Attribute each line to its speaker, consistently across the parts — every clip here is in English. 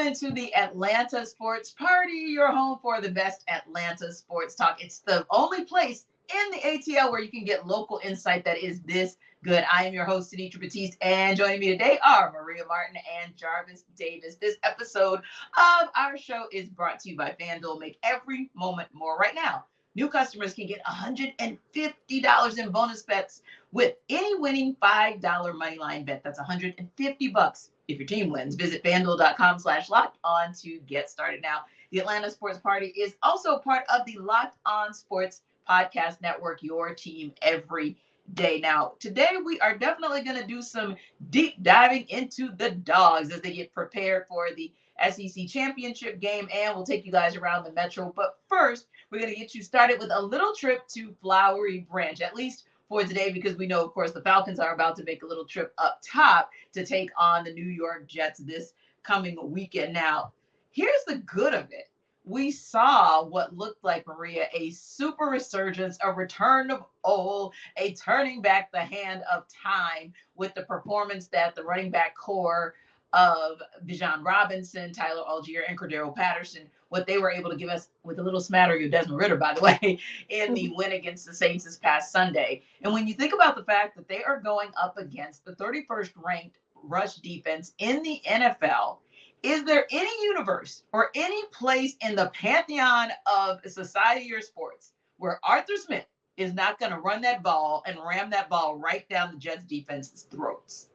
Speaker 1: into the Atlanta Sports Party, your home for the best Atlanta sports talk. It's the only place in the ATL where you can get local insight that is this good. I am your host, Tenitra Batiste, and joining me today are Martin and Jarvis Davis. This episode of our show is brought to you by FanDuel. Make every moment more. Right now, new customers can get $150 in bonus bets with any winning $5 moneyline bet. That's $150 if your team wins. Visit FanDuel.com/locked on to get started now. The Atlanta Sports Party is also part of the Locked On Sports Podcast Network, your team every day. Now, today we are definitely going to do some deep diving into the Dogs as they get prepared for the SEC championship game, and we'll take you guys around the Metro. But first, we're going to get you started with a little trip to Flowery Branch, at least for today, because we know, of course, the Falcons are about to make a little trip up top to take on the New York Jets this coming weekend. Now, here's the good of it. We saw what looked like, Maria, a super resurgence, a return of old, a turning back the hand of time with the performance that the running back core of Bijan Robinson, Tyler Allgeier, and Cordarrelle Patterson, what they were able to give us with a little smattering of Desmond Ridder, by the way, in the win against the Saints this past Sunday. And when you think about the fact that they are going up against the 31st ranked rush defense in the NFL, is there any universe or any place in the pantheon of society or sports where Arthur Smith is not going to run that ball and ram that ball right down the Jets defense's throats?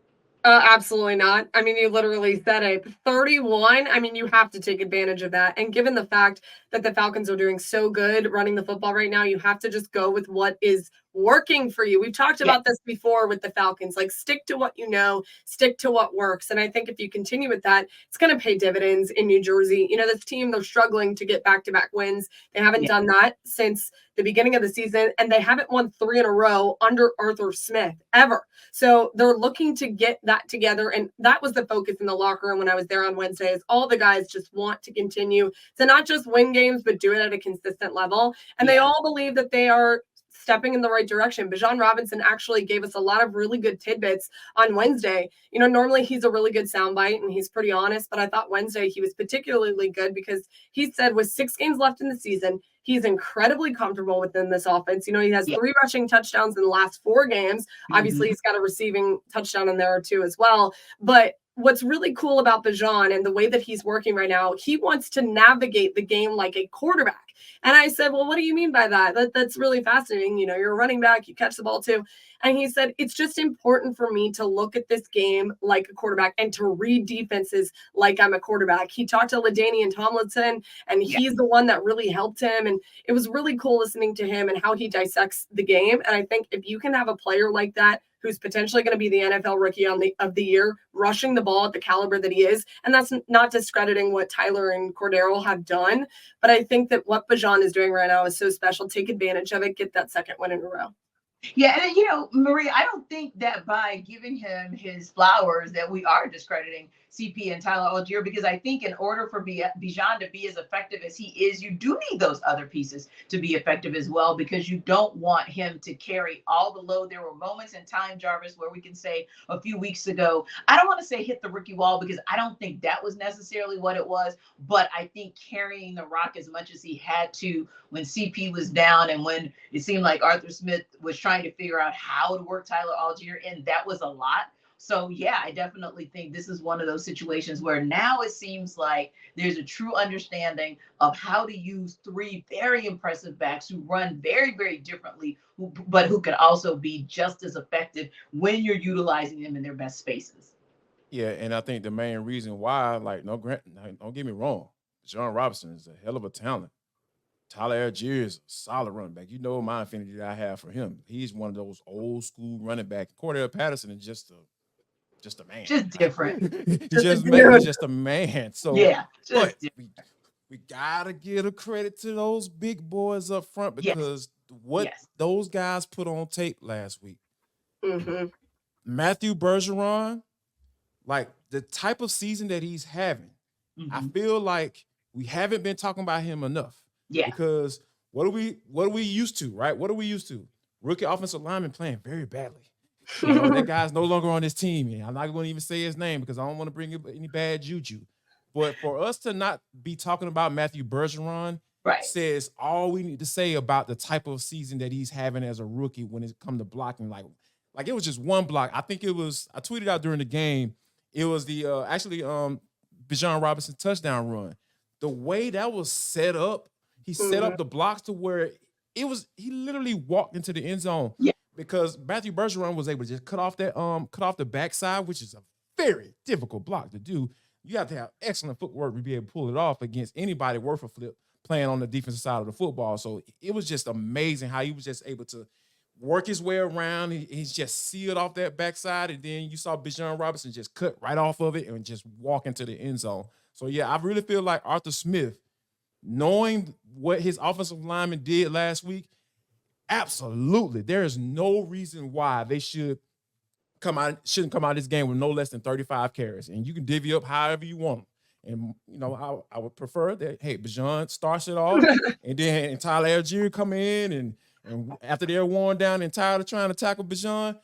Speaker 2: Absolutely not. I mean, you literally said it. 31. I mean, you have to take advantage of that. And given the fact that the Falcons are doing so good running the football right now, you have to just go with what is working for you. We've talked about this before with the Falcons, like stick to what you know, stick to what works. And I think if you continue with that, it's going to pay dividends in New Jersey. You know, this team, they're struggling to get back-to-back wins. They haven't done that since the beginning of the season, and they haven't won 3 in a row under Arthur Smith ever. So they're looking to get that together. And that was the focus in the locker room when I was there on Wednesday, is all the guys just want to continue to not just win games, but do it at a consistent level. And they all believe that they are stepping in the right direction. Bijan Robinson actually gave us a lot of really good tidbits on Wednesday. You know, normally he's a really good soundbite and he's pretty honest, but I thought Wednesday he was particularly good because he said with 6 games left in the season, he's incredibly comfortable within this offense. You know, he has 3 rushing touchdowns in the last 4 games. Obviously, he's got a receiving touchdown in there or 2 as well. But what's really cool about Bijan and the way that he's working right now, he wants to navigate the game like a quarterback. And I said, well, what do you mean by that? That's really fascinating. You know, you're a running back, you catch the ball too. And he said, it's just important for me to look at this game like a quarterback and to read defenses like I'm a quarterback. He talked to LaDainian Tomlinson, and he's the one that really helped him. And it was really cool listening to him and how he dissects the game. And I think if you can have a player like that, who's potentially going to be the NFL Rookie of the Year, rushing the ball at the caliber that he is. And that's not discrediting what Tyler and Cordarrelle have done. But I think that what Bijan is doing right now is so special. Take advantage of it. Get that second win in a row.
Speaker 1: Yeah, and you know, Maria, I don't think that by giving him his flowers that we are discrediting CP and Tyler Allgeier, because I think in order for Bijan to be as effective as he is, you do need those other pieces to be effective as well, because you don't want him to carry all the load. There were moments in time, Jarvis, where we can say a few weeks ago, I don't want to say hit the rookie wall, because I don't think that was necessarily what it was, but I think carrying the rock as much as he had to when CP was down and when it seemed like Arthur Smith was trying to figure out how to work Tyler Allgeier, and that was a lot. So, yeah, I definitely think this is one of those situations where now it seems like there's a true understanding of how to use 3 very impressive backs who run very, very differently, but who can also be just as effective when you're utilizing them in their best spaces.
Speaker 3: Yeah, and I think the main reason why, don't get me wrong, Bijan Robinson is a hell of a talent. Tyler Allgeier is a solid running back. You know my affinity that I have for him. He's one of those old school running backs. Cordarrelle Patterson is just a man.
Speaker 1: Just different.
Speaker 3: He's just a man. So we gotta give a credit to those big boys up front, because those guys put on tape last week. Matthew Bergeron, like the type of season that he's having, I feel like we haven't been talking about him enough.
Speaker 1: Yeah.
Speaker 3: Because what are we used to, right? What are we used to? Rookie offensive lineman playing very badly. You know, that guy's no longer on this team. I'm not going to even say his name because I don't want to bring any bad juju. But for us to not be talking about Matthew Bergeron
Speaker 1: Right.
Speaker 3: says all we need to say about the type of season that he's having as a rookie when it comes to blocking. Like it was just one block. I think I tweeted out during the game. It was the Bijan Robinson touchdown run. The way that was set up, he set up the blocks to where he literally walked into the end zone.
Speaker 1: Yeah.
Speaker 3: Because Matthew Bergeron was able to just cut off the backside, which is a very difficult block to do. You have to have excellent footwork to be able to pull it off against anybody worth a flip playing on the defensive side of the football. So it was just amazing how he was just able to work his way around. He's just sealed off that backside, and then you saw Bijan Robinson just cut right off of it and just walk into the end zone. So, yeah, I really feel like Arthur Smith, knowing what his offensive lineman did last week, absolutely, there is no reason why they shouldn't come out of this game with no less than 35 carries. And you can divvy up however you want them. And, you know, I would prefer that, hey, Bijan starts it off, and then Tyler Allgeier come in, and after they're worn down and tired of trying to tackle Bijan,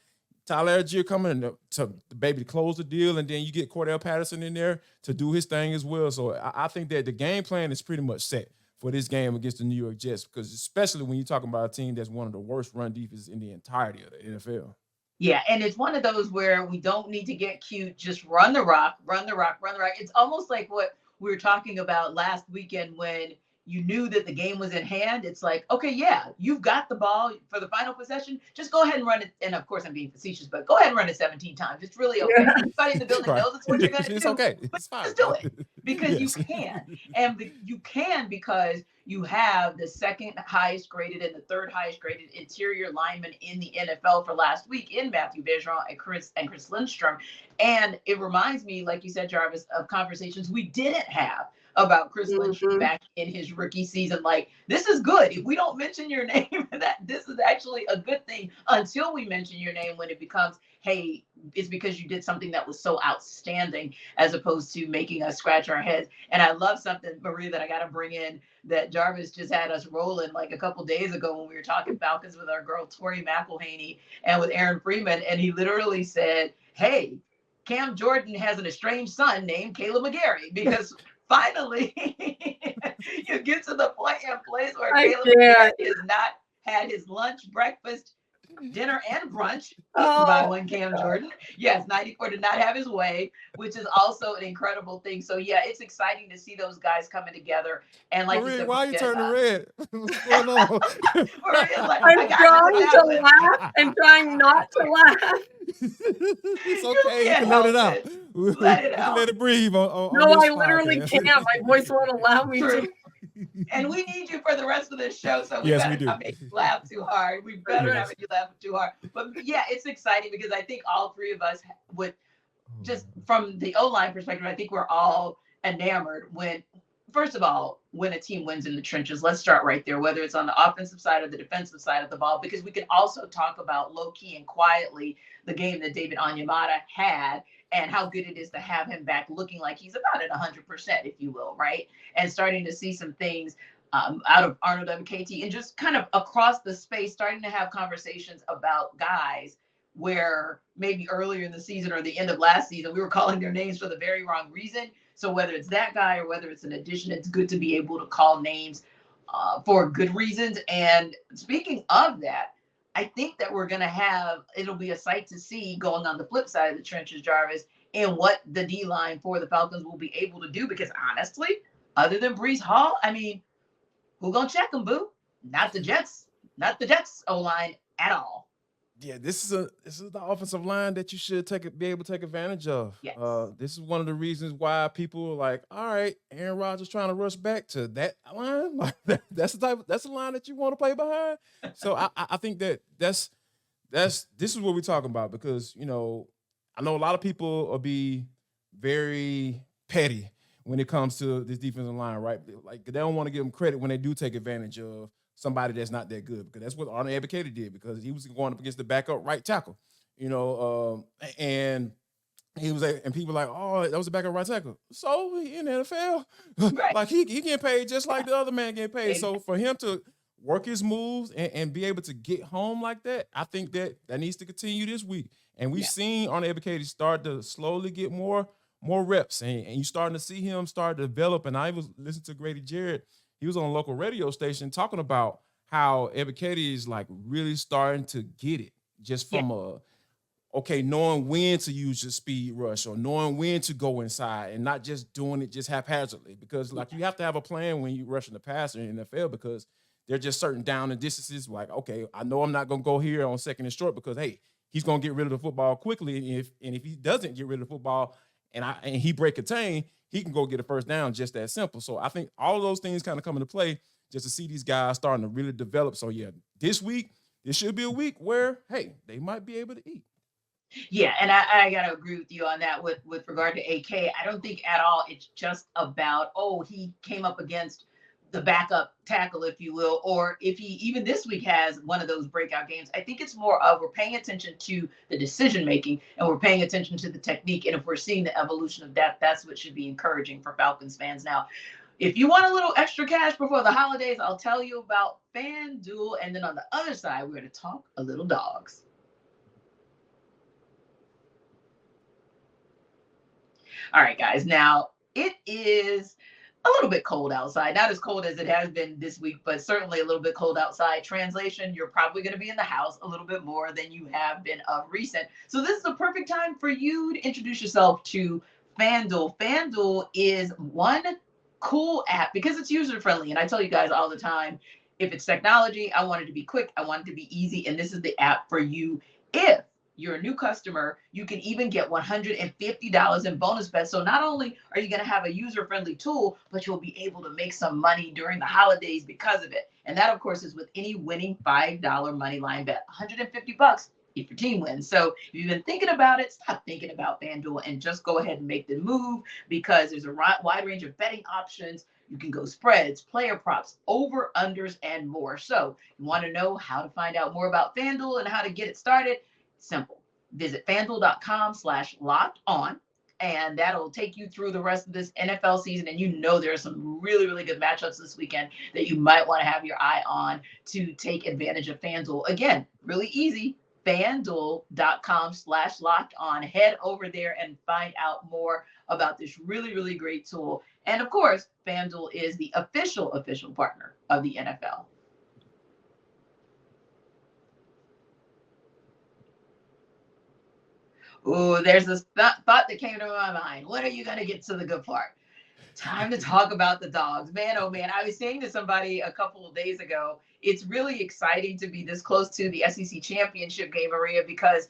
Speaker 3: Tyler Allgeier coming to close the deal, and then you get Cordarrelle Patterson in there to do his thing as well. So I think that the game plan is pretty much set for this game against the New York Jets, because especially when you're talking about a team that's one of the worst run defenses in the entirety of the NFL.
Speaker 1: Yeah, and it's one of those where we don't need to get cute. Just run the rock. It's almost like what we were talking about last weekend when you knew that the game was in hand. It's like, okay, yeah, you've got the ball for the final possession. Just go ahead and run it. And of course, I'm being facetious, but go ahead and run it 17 times. It's really okay. Everybody in the building knows it's what you're going to do.
Speaker 3: It's okay. It's fine.
Speaker 1: Just do it because you can. And you can because you have the second highest graded and the third highest graded interior lineman in the NFL for last week in Matthew Bergeron and Chris Lindstrom. And it reminds me, like you said, Jarvis, of conversations we didn't have about Chris Lindstrom back in his rookie season. Like, this is good. If we don't mention your name, that this is actually a good thing until we mention your name, when it becomes, hey, it's because you did something that was so outstanding, as opposed to making us scratch our heads. And I love something, Marie, that I got to bring in that Jarvis just had us rolling like a couple days ago when we were talking Falcons with our girl Tori McElhaney and with Aaron Freeman. And he literally said, hey, Cam Jordan has an estranged son named Caleb McGarry, because finally you get to the point and place where Caleb McGarry has not had his lunch, breakfast, dinner, and brunch by one Cam Jordan. Yes, 94 did not have his way, which is also an incredible thing. So yeah, it's exciting to see those guys coming together. And like
Speaker 3: Marie,
Speaker 1: you said,
Speaker 3: why are you turning red? What's going on?
Speaker 2: I'm trying to laugh and trying not to laugh.
Speaker 3: It's okay. You can let it out.
Speaker 1: Let it out.
Speaker 3: Let it breathe.
Speaker 2: No, I literally can't. My voice won't allow me to.
Speaker 1: And we need you for the rest of this show, so we
Speaker 3: yes,
Speaker 1: better
Speaker 3: we do.
Speaker 1: not make you laugh too hard. We better not make you laugh too hard. But yeah, it's exciting because I think all three of us would, just from the O-line perspective, I think we're all enamored when, first of all, when a team wins in the trenches. Let's start right there, whether it's on the offensive side or the defensive side of the ball, because we can also talk about low-key and quietly the game that David Onyemata had and how good it is to have him back looking like he's about at 100%, if you will, right? And starting to see some things out of Arnold WKT and just kind of across the space, starting to have conversations about guys where maybe earlier in the season or the end of last season, we were calling their names for the very wrong reason. So whether it's that guy or whether it's an addition, it's good to be able to call names for good reasons. And speaking of that, I think that we're going to it'll be a sight to see going on the flip side of the trenches, Jarvis, and what the D-line for the Falcons will be able to do. Because honestly, other than Breece Hall, I mean, who going to check them, boo? Not the Jets O-line at all.
Speaker 3: Yeah, this is the offensive line that you should be able to take advantage of.
Speaker 1: Yes.
Speaker 3: This is one of the reasons why people are like, all right, Aaron Rodgers trying to rush back to that line. Like that's the line that you want to play behind. So I think this is what we're talking about, because I know a lot of people will be very petty when it comes to this defensive line, right? Like they don't want to give them credit when they do take advantage of somebody that's not that good, because that's what Arnold Ebiketie did, because he was going up against the backup right tackle, and he was like, and people were like, oh, that was a backup right tackle. So he in the NFL,
Speaker 1: Right.
Speaker 3: like he getting paid just like the other man getting paid. So for him to work his moves and be able to get home like that, I think that needs to continue this week. And we've seen Arnold Ebiketie start to slowly get more more reps, and you starting to see him start to develop. And I was listening to Grady Jarrett. He was on a local radio station talking about how Ebiketie is like really starting to get it just from knowing when to use your speed rush or knowing when to go inside and not just doing it just haphazardly, because like you have to have a plan when you rushing the passer in the NFL, because they're just certain down and distances. Like, okay, I know I'm not going to go here on second and short because, hey, he's going to get rid of the football quickly. And if he doesn't get rid of the football and he break contain, he can go get a first down, just that simple. So I think all of those things kind of come into play just to see these guys starting to really develop. So, yeah, this should be a week where, hey, they might be able to eat.
Speaker 1: Yeah, and I got to agree with you on that with regard to AK. I don't think at all it's just about, he came up against the backup tackle, if you will, or if he even this week has one of those breakout games. I think it's more of we're paying attention to the decision making and we're paying attention to the technique. And if we're seeing the evolution of that, that's what should be encouraging for Falcons fans. Now, if you want a little extra cash before the holidays, I'll tell you about FanDuel. And then on the other side, we're going to talk a little dogs. All right, guys. Now, it is a little bit cold outside. Not as cold as it has been this week, but certainly a little bit cold outside. Translation, you're probably going to be in the house a little bit more than you have been of recent. So this is the perfect time for you to introduce yourself to FanDuel. FanDuel is one cool app because it's user-friendly. And I tell you guys all the time, if it's technology, I want it to be quick. I want it to be easy. And this is the app for you. If you're a new customer, you can even get $150 in bonus bets. So not only are you going to have a user-friendly tool, but you'll be able to make some money during the holidays because of it. And that, of course, is with any winning $5 money line bet, $150 if your team wins. So if you've been thinking about it, stop thinking about FanDuel and just go ahead and make the move, because there's a wide range of betting options. You can go spreads, player props, over, unders, and more. So you want to know how to find out more about FanDuel and how to get it started? Simple. Visit FanDuel.com/locked-on, and that'll take you through the rest of this NFL season. And you know there are some really, really good matchups this weekend that you might want to have your eye on to take advantage of FanDuel. Again, really easy. FanDuel.com/locked-on. Head over there and find out more about this really, really great tool. And of course, FanDuel is the official partner of the NFL. Ooh, there's this thought that came to my mind. When are you going to get to the good part? Time to talk about the dogs. Man, oh man, I was saying to somebody a couple of days ago, it's really exciting to be this close to the SEC championship game, Maria, because,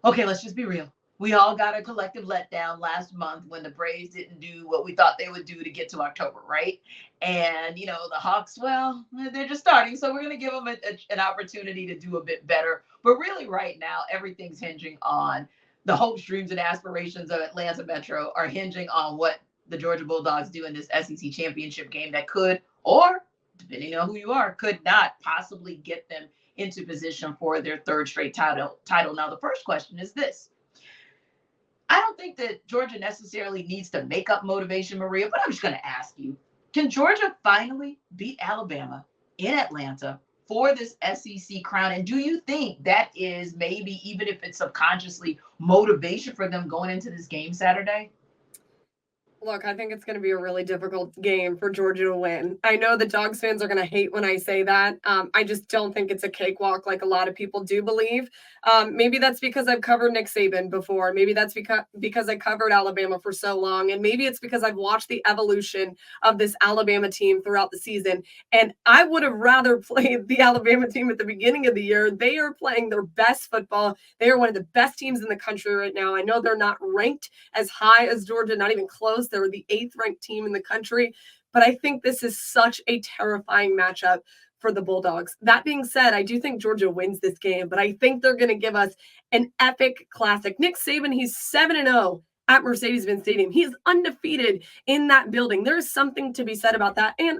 Speaker 1: okay, let's just be real. We all got a collective letdown last month when the Braves didn't do what we thought they would do to get to October, right? And, the Hawks, well, they're just starting, so we're going to give them an opportunity to do a bit better. But really right now, everything's hinging on the hopes, dreams, and aspirations of Atlanta Metro are hinging on what the Georgia Bulldogs do in this SEC championship game that could, or depending on who you are, could not possibly get them into position for their third straight title. Now, the first question is this. I don't think that Georgia necessarily needs to make up motivation, Maria, but I'm just going to ask you, can Georgia finally beat Alabama in Atlanta for this SEC crown? And do you think that is maybe, even if it's subconsciously, motivation for them going into this game Saturday?
Speaker 2: Look, I think it's going to be a really difficult game for Georgia to win. I know the Dogs fans are going to hate when I say that. I just don't think it's a cakewalk like a lot of people do believe. Maybe that's because I've covered Nick Saban before. Maybe that's because I covered Alabama for so long. And maybe it's because I've watched the evolution of this Alabama team throughout the season. And I would have rather played the Alabama team at the beginning of the year. They are playing their best football. They are one of the best teams in the country right now. I know they're not ranked as high as Georgia, not even close. They're the 8th ranked team in the country. But I think this is such a terrifying matchup for the Bulldogs. That being said, I do think Georgia wins this game, but I think they're going to give us an epic classic. Nick Saban, he's 7-0 at Mercedes Benz Stadium. He is undefeated in that building. There is something to be said about that. And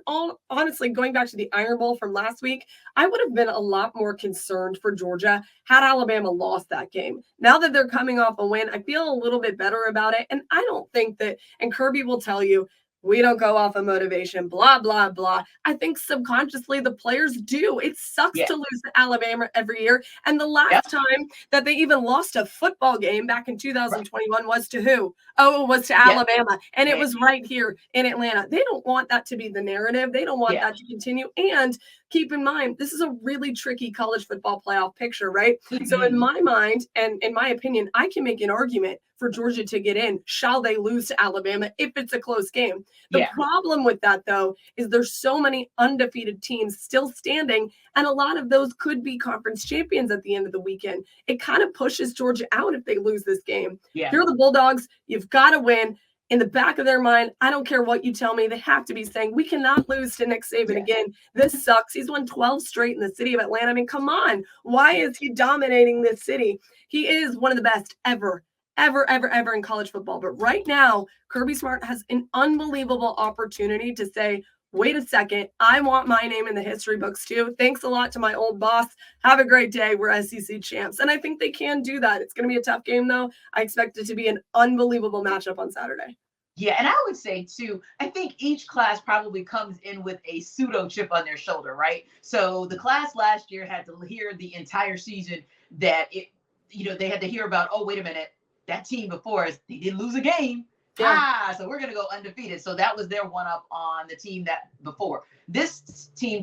Speaker 2: honestly, going back to the Iron Bowl from last week, I would have been a lot more concerned for Georgia had Alabama lost that game. Now that they're coming off a win, I feel a little bit better about it. And I don't think that, and Kirby will tell you, we don't go off of motivation, blah, blah, blah. I think subconsciously the players do. It sucks to lose to Alabama every year. And the last time that they even lost a football game back in 2021 was to who? Oh, it was to Alabama. And it was right here in Atlanta. They don't want that to be the narrative. They don't want that to continue. And keep in mind, this is a really tricky college football playoff picture, right? So in my mind, and in my opinion, I can make an argument for Georgia to get in, shall they lose to Alabama if it's a close game. The problem with that, though, is there's so many undefeated teams still standing, and a lot of those could be conference champions at the end of the weekend. It kind of pushes Georgia out if they lose this game. Here are the Bulldogs. You've got to win. In the back of their mind, I don't care what you tell me, they have to be saying, we cannot lose to Nick Saban again. This sucks. He's won 12 straight in the city of Atlanta. I mean, come on. Why is he dominating this city? He is one of the best ever in college football. But right now, Kirby Smart has an unbelievable opportunity to say, wait a second, I want my name in the history books too. Thanks a lot to my old boss. Have a great day. We're SEC champs. And I think they can do that. It's going to be a tough game, though. I expect it to be an unbelievable matchup on Saturday.
Speaker 1: Yeah, and I would say, too, I think each class probably comes in with a pseudo chip on their shoulder, right? So the class last year had to hear the entire season that they had to hear about, oh, wait a minute, that team before us, they didn't lose a game. So we're going to go undefeated. So that was their one-up on the team that before. This team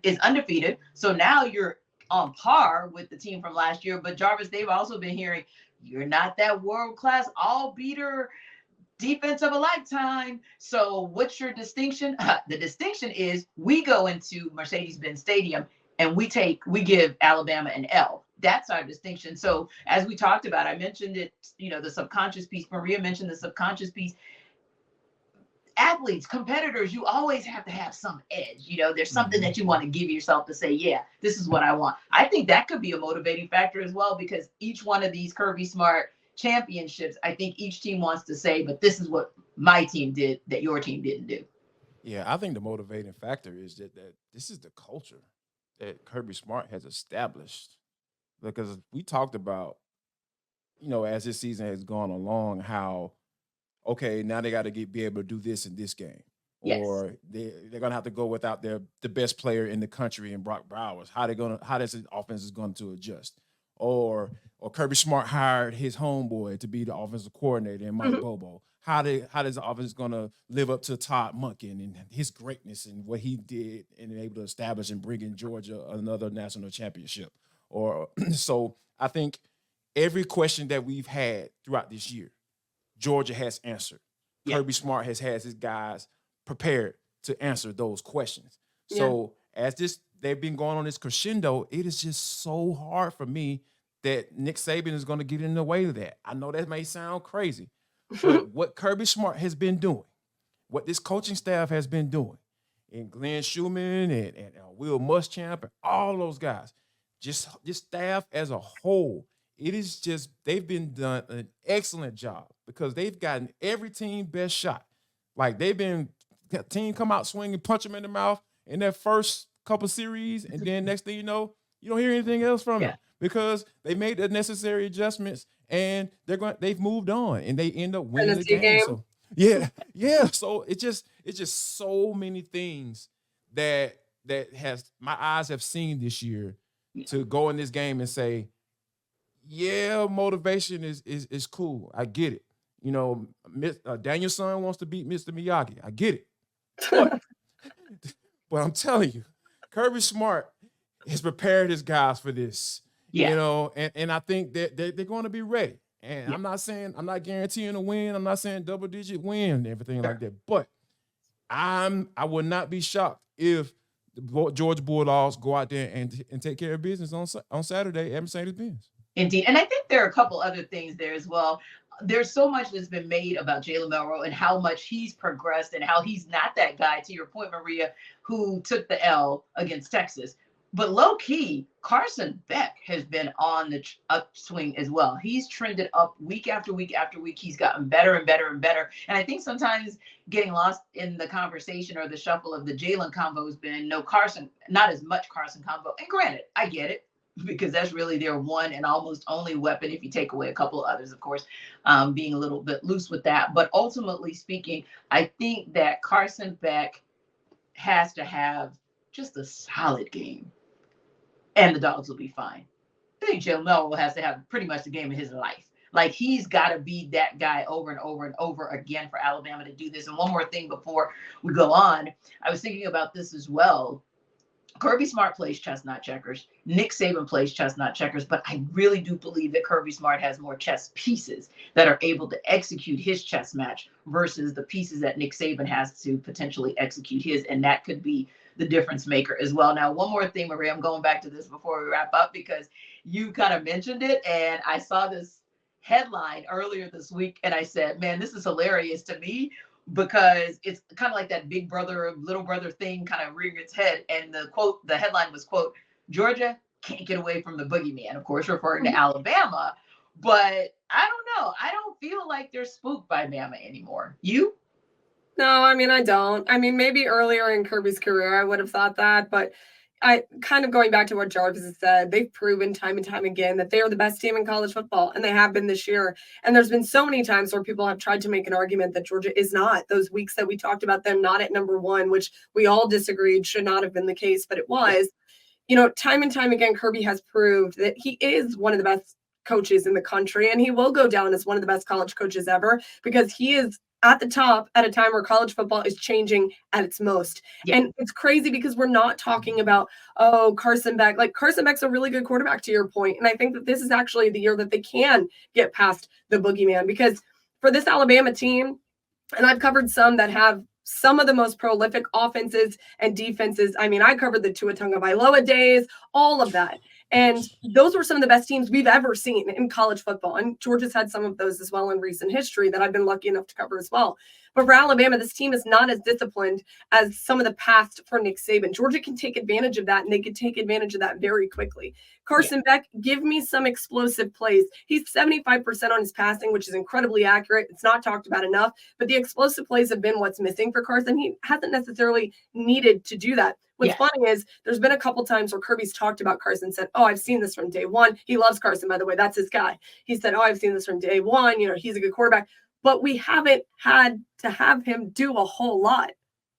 Speaker 1: is undefeated. So now you're on par with the team from last year. But Jarvis, they've also been hearing, you're not that world-class all-beater defense of a lifetime. So what's your distinction? The distinction is we go into Mercedes Benz Stadium and we give Alabama an L. That's our distinction. So as we talked about, I mentioned it, the subconscious piece. Maria mentioned the subconscious piece. Athletes, competitors, you always have to have some edge. There's something that you want to give yourself to say, yeah, this is what I want. I think that could be a motivating factor as well, because each one of these Kirby Smart championships, I think each team wants to say, but this is what my team did that your team didn't do.
Speaker 3: Yeah, I think the motivating factor is that this is the culture that Kirby Smart has established. Because we talked about, as this season has gone along, how, okay, now they got to be able to do this in this game.
Speaker 1: Yes.
Speaker 3: Or they're going to have to go without the best player in the country in Brock Bowers. How does the offense is going to adjust? Or Kirby Smart hired his homeboy to be the offensive coordinator in Mike Bobo. How does the offense going to live up to Todd Monken and his greatness and what he did and able to establish and bring in Georgia another national championship? So I think every question that we've had throughout this year, Georgia has answered. Kirby Smart has had his guys prepared to answer those questions. So as they've been going on this crescendo, it is just so hard for me that Nick Saban is going to get in the way of that. I know that may sound crazy, but what Kirby Smart has been doing, what this coaching staff has been doing, and Glenn Schumann and Will Muschamp and all those guys, just staff as a whole, it is just, they've been done an excellent job because they've gotten every team best shot. Like team come out swinging, punch them in the mouth in their first couple series, and then next thing you know, you don't hear anything else from them because they made the necessary adjustments and they've moved on and they end up winning the game. So So it's just so many things that has my eyes have seen this year to go in this game and say, yeah, motivation is cool. I get it. Danielson wants to beat Mr. Miyagi. I get it. But I'm telling you, Kirby Smart has prepared his guys for this. And I think that they're going to be ready. And I'm not guaranteeing a win. I'm not saying double-digit win and everything like that. But I would not be shocked if the Georgia Bulldogs go out there and take care of business on Saturday at Mercedes Benz.
Speaker 1: Indeed. And I think there are a couple other things there as well. There's so much that's been made about Jalen Milroe and how much he's progressed and how he's not that guy, to your point, Maria, who took the L against Texas. But low key, Carson Beck has been on the upswing as well. He's trended up week after week after week. He's gotten better and better and better. And I think sometimes getting lost in the conversation or the shuffle of the Jalen combo has been not as much Carson combo. And granted, I get it. because that's really their one and almost only weapon, if you take away a couple of others, of course, being a little bit loose with that. But ultimately speaking, I think that Carson Beck has to have just a solid game, and the Dogs will be fine. I think Jalen Milroe has to have pretty much the game of his life. Like, he's got to be that guy over and over and over again for Alabama to do this. And one more thing before we go on, I was thinking about this as well. Kirby Smart plays chess, not checkers. Nick Saban plays chess, not checkers. But I really do believe that Kirby Smart has more chess pieces that are able to execute his chess match versus the pieces that Nick Saban has to potentially execute his. And that could be the difference maker as well. Now, one more thing, Maria, I'm going back to this before we wrap up because you kind of mentioned it. And I saw this headline earlier this week and I said, man, this is hilarious to me, because it's kind of like that big brother, little brother thing kind of rearing its head. And the headline was, quote, Georgia can't get away from the boogeyman, of course, referring to Alabama. But I don't know. I don't feel like they're spooked by Bama anymore. You?
Speaker 2: No, I mean, I don't. I mean, maybe earlier in Kirby's career, I would have thought that, but I kind of going back to what Jarvis has said, they've proven time and time again that they are the best team in college football, and they have been this year. And there's been so many times where people have tried to make an argument that Georgia is not. Those weeks that we talked about them not at number one, which we all disagreed should not have been the case, but it was. You know, time and time again, Kirby has proved that he is one of the best coaches in the country, and he will go down as one of the best college coaches ever because he is at the top at a time where college football is changing at its most. Yeah. And it's crazy because we're not talking about, oh, Carson Beck. Like, Carson Beck's a really good quarterback, to your point. And I think that this is actually the year that they can get past the boogeyman, because for this Alabama team, and I've covered some that have some of the most prolific offenses and defenses. I mean, I covered the Tua Tagovailoa days, all of that. And those were some of the best teams we've ever seen in college football. And Georgia's had some of those as well in recent history that I've been lucky enough to cover as well. But for Alabama, this team is not as disciplined as some of the past for Nick Saban. Georgia can take advantage of that, and they can take advantage of that very quickly. Carson Beck, give me some explosive plays. He's 75% on his passing, which is incredibly accurate. It's not talked about enough, but the explosive plays have been what's missing for Carson. He hasn't necessarily needed to do that. What's funny is there's been a couple times where Kirby's talked about Carson, said, oh, I've seen this from day one. He loves Carson, by the way. That's his guy. He said, oh, I've seen this from day one. You know, he's a good quarterback. But we haven't had to have him do a whole lot.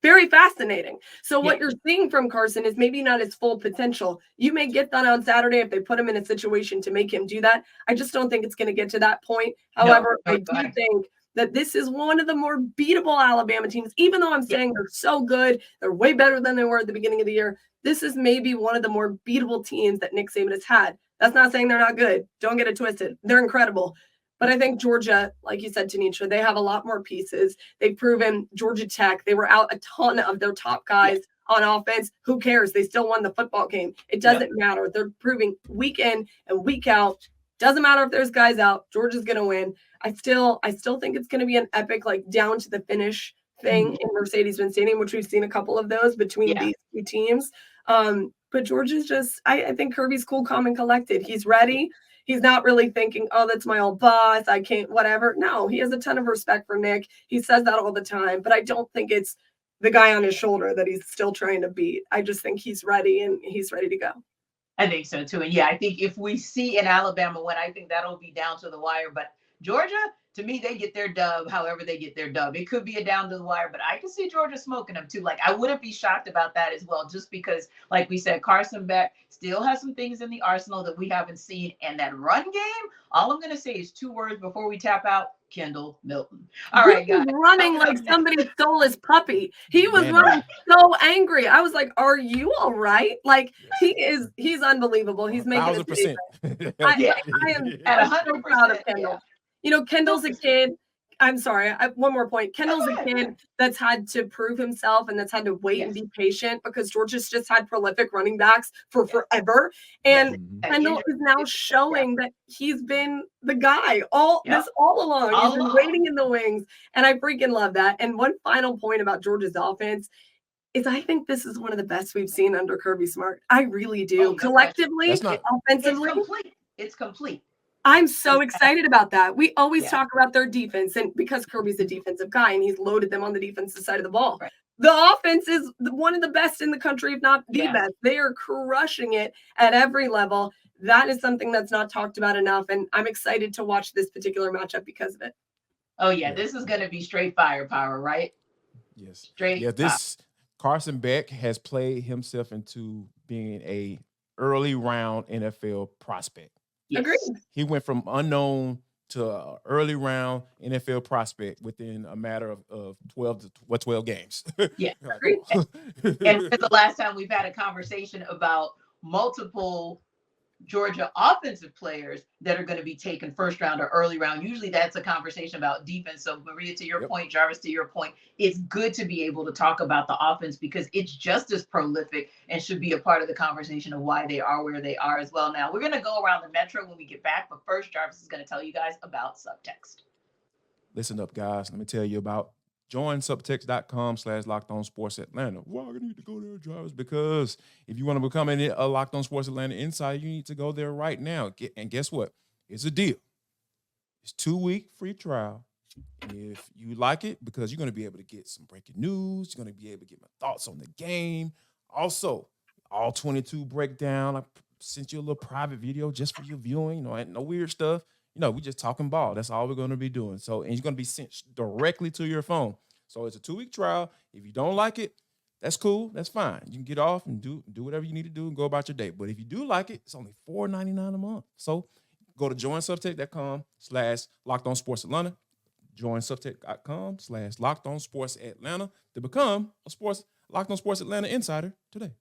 Speaker 2: Very fascinating. So what you're seeing from Carson is maybe not his full potential. You may get that on Saturday if they put him in a situation to make him do that. I just don't think it's going to get to that point. However, I do think that this is one of the more beatable Alabama teams, even though I'm saying they're so good, they're way better than they were at the beginning of the year. This is maybe one of the more beatable teams that Nick Saban has had. That's not saying they're not good. Don't get it twisted. They're incredible. But I think Georgia, like you said, Tenitra, they have a lot more pieces. They've proven Georgia Tech. They were out a ton of their top guys on offense. Who cares? They still won the football game. It doesn't matter. They're proving week in and week out. Doesn't matter if there's guys out. Georgia's going to win. I still think it's going to be an epic, like, down to the finish thing in Mercedes Benz Stadium, which we've seen a couple of those between these two teams. But Georgia's just, I think Kirby's cool, calm, and collected. He's ready. He's not really thinking, oh, that's my old boss, I can't, whatever. No, he has a ton of respect for Nick. He says that all the time, but I don't think it's the guy on his shoulder that he's still trying to beat. I just think he's ready, and he's ready to go.
Speaker 1: I think so too. And I think if we see an Alabama win, I think that'll be down to the wire. But Georgia, to me, they get their dub however they get their dub. It could be a down to the wire, but I can see Georgia smoking them too. Like, I wouldn't be shocked about that as well, just because, like we said, Carson Beck still has some things in the arsenal that we haven't seen. And that run game, all I'm going to say is 2 words before we tap out: Kendall Milton. All right, guys.
Speaker 2: Running like somebody stole his puppy. He was running so angry. I was like, are you all right? Like, he's unbelievable. He's making
Speaker 3: 1,000%.
Speaker 2: I am
Speaker 1: at 100%
Speaker 2: so proud of Kendall. You know, Kendall's a kid. I'm sorry. One more point. Kendall's a kid that's had to prove himself and that's had to wait and be patient, because Georgia's just had prolific running backs for forever. And Kendall is now showing that he's been the guy all along. He's been waiting in the wings. And I freaking love that. And one final point about Georgia's offense is I think this is one of the best we've seen under Kirby Smart. I really do. Collectively, offensively.
Speaker 1: It's complete.
Speaker 2: I'm so excited about that. We always
Speaker 1: Yeah.
Speaker 2: talk about their defense, and because Kirby's a defensive guy and he's loaded them on the defensive side of the ball.
Speaker 1: Right.
Speaker 2: The offense is one of the best in the country, if not the best. They are crushing it at every level. That is something that's not talked about enough, and I'm excited to watch this particular matchup because of it.
Speaker 1: Oh, yeah. This is going to be straight firepower, right?
Speaker 3: Yes.
Speaker 1: Straight.
Speaker 3: Yeah, this Carson Beck has played himself into being a early round NFL prospect.
Speaker 1: Yes.
Speaker 2: Agreed.
Speaker 3: He went from unknown to early round NFL prospect within a matter of 12 games.
Speaker 1: Yeah.
Speaker 3: Like,
Speaker 1: And it's the last time we've had a conversation about multiple Georgia offensive players that are going to be taken first round or early round. Usually that's a conversation about defense. So Maria, to your point, Jarvis, to your point, it's good to be able to talk about the offense because it's just as prolific and should be a part of the conversation of why they are where they are as well. Now we're going to go around the metro when we get back, but first Jarvis is going to tell you guys about Subtext.
Speaker 3: Listen up, guys. Let me tell you about joinsubtext.com/LockedOnSportsAtlanta. Why I need to go there, Jarvis? Because if you want to become a Locked On Sports Atlanta insider, you need to go there right now. And guess what? It's a deal. It's 2-week free trial. If you like it, because you're going to be able to get some breaking news, you're going to be able to get my thoughts on the game. Also, all 22 breakdown. I sent you a little private video just for your viewing. No weird stuff. We just talking ball. That's all we're going to be doing. So, and it's going to be sent directly to your phone. So it's a 2-week trial. If you don't like it, that's cool. That's fine. You can get off and do whatever you need to do and go about your day. But if you do like it, it's only $4.99 a month. So go to joinsubtext.com/LockedOnSportsAtlanta. joinsubtext.com/LockedOnSportsAtlanta to become a Locked On Sports Atlanta insider today.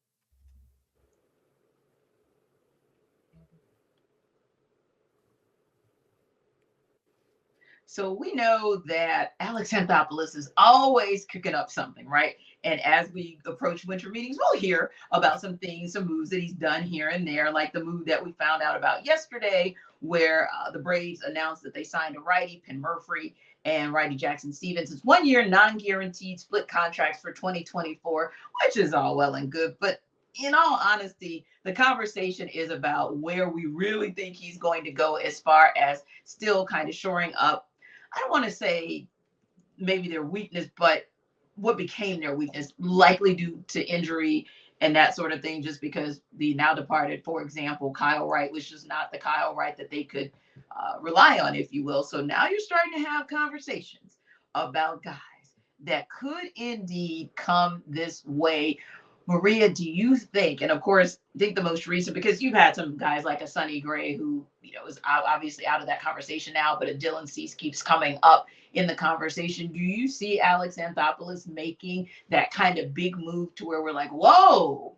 Speaker 1: So we know that Alex Anthopoulos is always cooking up something, right? And as we approach winter meetings, we'll hear about some things, some moves that he's done here and there, like the move that we found out about yesterday, where the Braves announced that they signed a righty, Penn Murphy, and righty Jackson Stevens. It's 1 year, non-guaranteed split contracts for 2024, which is all well and good. But in all honesty, the conversation is about where we really think he's going to go as far as still kind of shoring up. I don't want to say maybe their weakness, but what became their weakness, likely due to injury and that sort of thing, just because the now departed, for example, Kyle Wright was just not the Kyle Wright that they could rely on, if you will. So now you're starting to have conversations about guys that could indeed come this way. Maria, do you think, and of course, I think the most recent, because you've had some guys like a Sonny Gray who, is obviously out of that conversation now, but a Dylan Cease keeps coming up in the conversation. Do you see Alex Anthopoulos making that kind of big move to where we're like, whoa,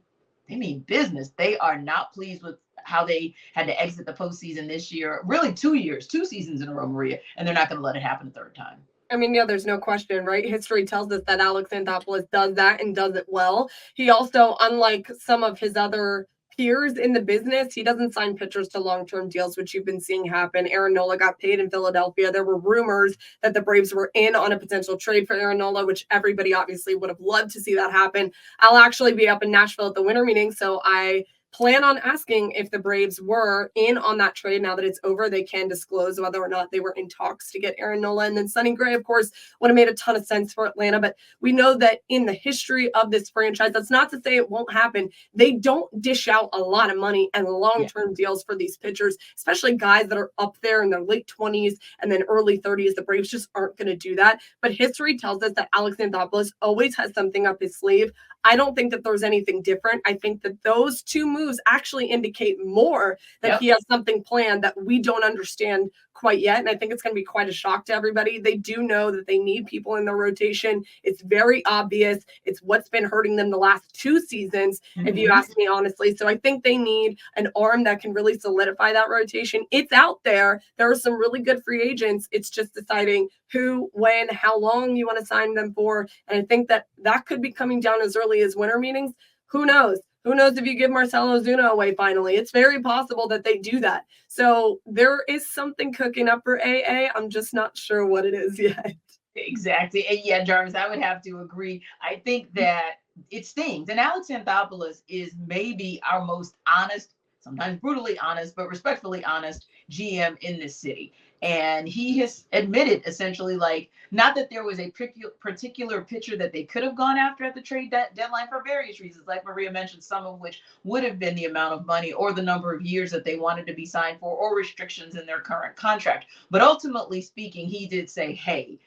Speaker 1: they mean business? They are not pleased with how they had to exit the postseason this year, really 2 seasons in a row, Maria, and they're not going to let it happen a third time.
Speaker 2: I mean, yeah, there's no question, right? History tells us that Alex Anthopoulos does that and does it well. He also, unlike some of his other peers in the business, he doesn't sign pitchers to long-term deals, which you've been seeing happen. Aaron Nola got paid in Philadelphia. There were rumors that the Braves were in on a potential trade for Aaron Nola, which everybody obviously would have loved to see that happen. I'll actually be up in Nashville at the winter meeting, so I plan on asking if the Braves were in on that trade. Now that it's over, they can disclose whether or not they were in talks to get Aaron Nola. And then Sonny Gray, of course, would have made a ton of sense for Atlanta. But we know that in the history of this franchise, that's not to say it won't happen. They don't dish out a lot of money and long-term deals for these pitchers, especially guys that are up there in their late 20s and then early 30s. The Braves just aren't going to do that. But history tells us that Alex Anthopoulos always has something up his sleeve. I don't think that there's anything different. I think that those two moves actually indicate more that he has something planned that we don't understand quite yet. And I think it's going to be quite a shock to everybody. They do know that they need people in their rotation. It's very obvious. It's what's been hurting them the last 2 seasons, if you ask me honestly. So I think they need an arm that can really solidify that rotation. It's out there. There are some really good free agents. It's just deciding who, when, how long you want to sign them for. And I think that could be coming down as early as winter meetings. Who knows? Who knows if you give Marcell Ozuna away finally? It's very possible that they do that. So there is something cooking up for AA. I'm just not sure what it is yet.
Speaker 1: Exactly. And yeah, Jarvis, I would have to agree. I think that it stings. And Alex Anthopoulos is maybe our most honest, sometimes brutally honest, but respectfully honest GM in this city. And he has admitted essentially, like, not that there was a particular pitcher that they could have gone after at the trade deadline for various reasons, like Maria mentioned, some of which would have been the amount of money or the number of years that they wanted to be signed for or restrictions in their current contract. But ultimately speaking, he did say, hey,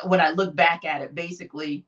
Speaker 1: when I look back at it, basically,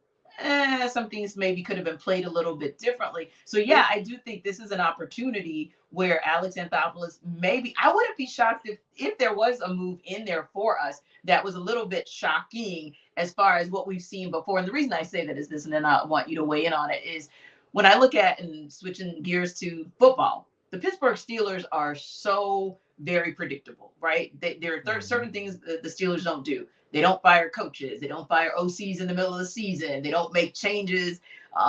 Speaker 1: some things maybe could have been played a little bit differently. So yeah, I do think this is an opportunity where Alex Anthopoulos, maybe, I wouldn't be shocked if there was a move in there for us that was a little bit shocking as far as what we've seen before. And the reason I say that is this, and then I want you to weigh in on it, is when I look at, and switching gears to football, the Pittsburgh Steelers are so very predictable, right? There are certain things that the Steelers don't do. They don't fire coaches. They don't fire OCs in the middle of the season. They don't make changes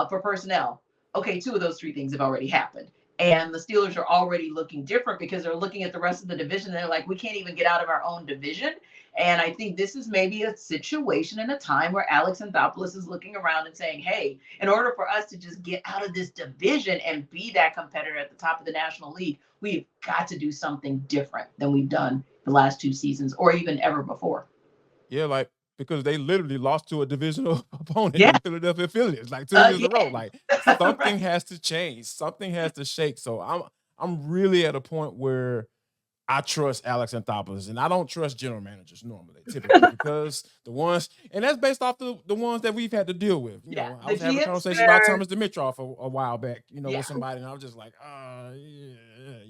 Speaker 1: for personnel. Okay, 2 of those 3 things have already happened. And the Steelers are already looking different because they're looking at the rest of the division. And they're like, we can't even get out of our own division. And I think this is maybe a situation and a time where Alex Anthopoulos is looking around and saying, hey, in order for us to just get out of this division and be that competitor at the top of the National League, we've got to do something different than we've done the last 2 seasons or even ever before.
Speaker 3: Yeah, like, because they literally lost to a divisional opponent in Philadelphia Phillies, like 2 years in a row. Like, something has to change. Something has to shake. So I'm really at a point where I trust Alex Anthopoulos, and I don't trust general managers normally, typically, because the ones, and that's based off the ones that we've had to deal with. You know, I was having a conversation about Thomas Dimitrov a while back, with somebody, and I was just like,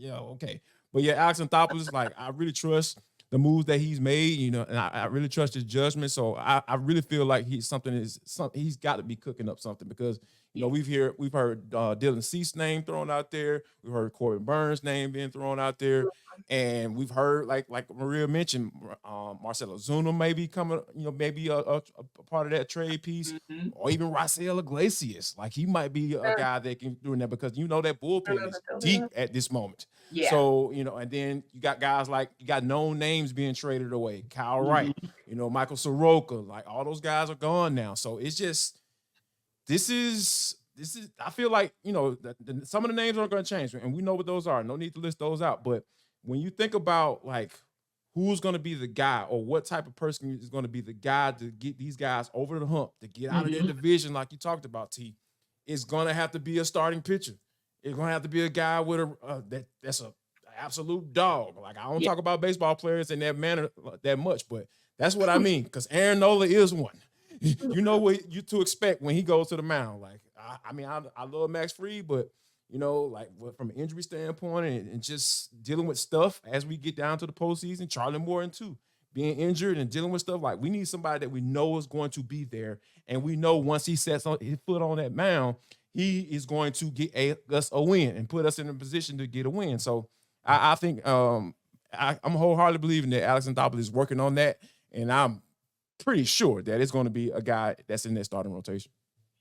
Speaker 3: okay. But yeah, Alex Anthopoulos, like, I really trust the moves that he's made, and I really trust his judgment. So I really feel like he's got to be cooking up something, because we've heard Dylan Cease's name thrown out there, we've heard Corbin Burns' name being thrown out there, and we've heard like Maria mentioned, Marcelo Zuna may be coming, maybe a part of that trade piece, or even Raisel Iglesias, like he might be a guy that can do that, because that bullpen is deep at this moment. Yeah. So, and then you got guys like, you got known names being traded away. Kyle Wright, Michael Soroka, like all those guys are gone now. So it's just, this is, I feel like, some of the names aren't going to change, and we know what those are. No need to list those out. But when you think about like who's going to be the guy, or what type of person is going to be the guy to get these guys over the hump, to get out of their division, like you talked about, T, it's going to have to be a starting pitcher. It's going to have to be a guy with that's an absolute dog. Like, I don't talk about baseball players in that manner that much, but that's what I mean, because Aaron Nola is one. You know what you to expect when he goes to the mound. Like, I love Max Fried, but, like from an injury standpoint and just dealing with stuff as we get down to the postseason, Charlie Morton too, being injured and dealing with stuff, like we need somebody that we know is going to be there. And we know once he sets his foot on that mound, he is going to get us a win and put us in a position to get a win. So I think I'm wholeheartedly believing that Alex Anthopoulos is working on that, and I'm pretty sure that it's going to be a guy that's in that starting rotation.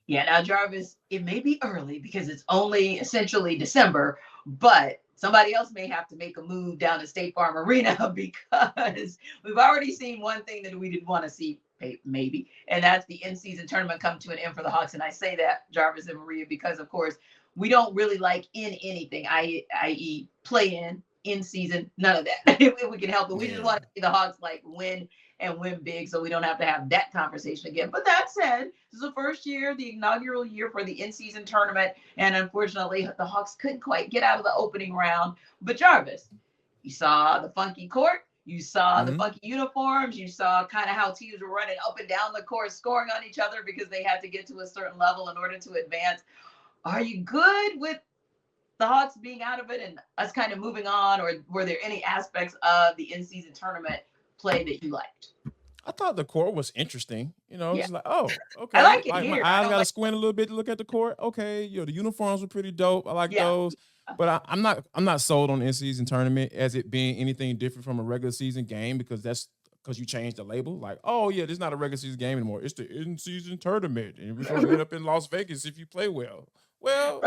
Speaker 1: Yeah, now, Jarvis, it may be early because it's only essentially December, but somebody else may have to make a move down to State Farm Arena, because we've already seen one thing that we didn't want to see, maybe, and that's the in-season tournament come to an end for the Hawks. And I say that, Jarvis and Maria, because, of course, we don't really like in anything, i.e. play in season, none of that. If we can help it. We just want to see the Hawks like win and win big, so we don't have to have that conversation again. But that said, this is the first year, the inaugural year for the in-season tournament, and unfortunately, the Hawks couldn't quite get out of the opening round. But Jarvis, you saw the funky court, you saw the funky uniforms, you saw kind of how teams were running up and down the court, scoring on each other because they had to get to a certain level in order to advance. Are you good with the Hawks being out of it and us kind of moving on, or were there any aspects of the in-season tournament play that you liked?
Speaker 3: I thought the court was interesting. It's like, oh, okay.
Speaker 1: I like it
Speaker 3: here. My eyes got to squint a little bit to look at the court. Okay, the uniforms were pretty dope. I like those. But I'm not sold on the in-season tournament as it being anything different from a regular season game, because you changed the label. Like, oh yeah, this is not a regular season game anymore. It's the in-season tournament, and we're going to end up in Las Vegas if you play well. Well,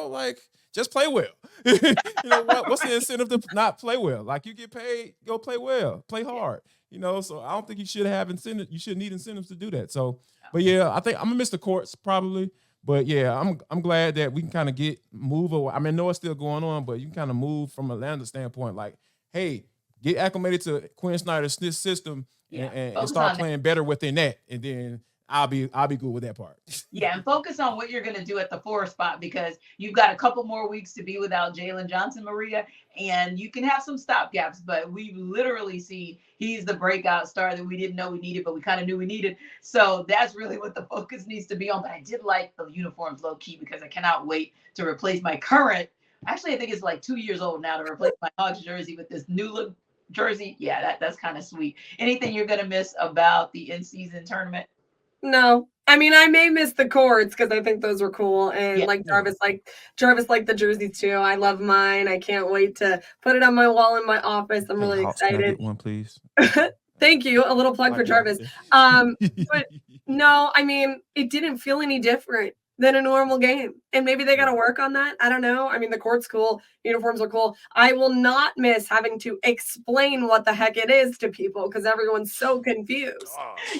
Speaker 3: like, just play well. What's the incentive to not play well? Like, you get paid, go play well, play hard. So I don't think you should have incentive. You should need incentives to do that. So, but yeah, I think I'm gonna miss the courts probably. But yeah, I'm glad that we can kind of move away. I know it's still going on, but you can kind of move from Atlanta standpoint. Like, hey, get acclimated to Quinn Snyder's system and start playing better within that. And then I'll be good with that part.
Speaker 1: Yeah, and focus on what you're going to do at the 4 spot, because you've got a couple more weeks to be without Jalen Johnson, Maria, and you can have some stopgaps, but we literally see he's the breakout star that we didn't know we needed, but we kind of knew we needed. So that's really what the focus needs to be on. But I did like the uniforms low key, because I cannot wait to replace my current. Actually, I think it's like 2 years old now, to replace my Hogs jersey with this new look jersey. Yeah, that's kind of sweet. Anything you're going to miss about the in-season tournament?
Speaker 2: No. I mean, I may miss the cords because I think those were cool. And Jarvis liked the jerseys too. I love mine. I can't wait to put it on my wall in my office. I'm really excited.
Speaker 3: Can I get one, please?
Speaker 2: Thank you. A little plug for Jarvis. But no, I mean, it didn't feel any different than a normal game. And maybe they got to work on that. I don't know. I mean, the court's cool. Uniforms are cool. I will not miss having to explain what the heck it is to people because everyone's so confused.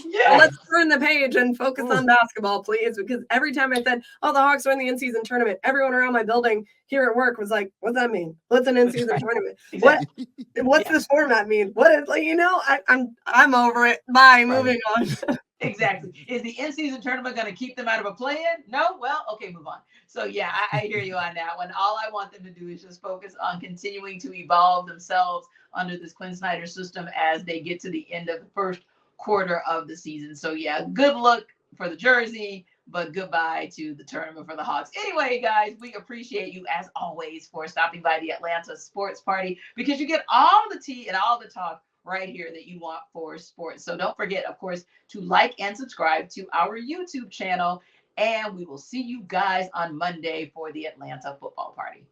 Speaker 1: Yeah.
Speaker 2: Let's turn the page and focus on basketball, please. Because every time I said, oh, the Hawks win the in-season tournament, everyone around my building here at work was like, what's that mean? What's an in-season tournament? What's this format mean? What is, like, you know, I'm over it. Bye, moving on.
Speaker 1: Exactly. Is the in-season tournament going to keep them out of a play-in? No? Well, okay, move on. So, yeah, I hear you on that one. All I want them to do is just focus on continuing to evolve themselves under this Quinn Snyder system as they get to the end of the first quarter of the season. So, yeah, good luck for the jersey, but goodbye to the tournament for the Hawks. Anyway, guys, we appreciate you, as always, for stopping by the Atlanta Sports Party, because you get all the tea and all the talk right here that you want for sports. So don't forget, of course, to like and subscribe to our YouTube channel. And we will see you guys on Monday for the Atlanta Football Party.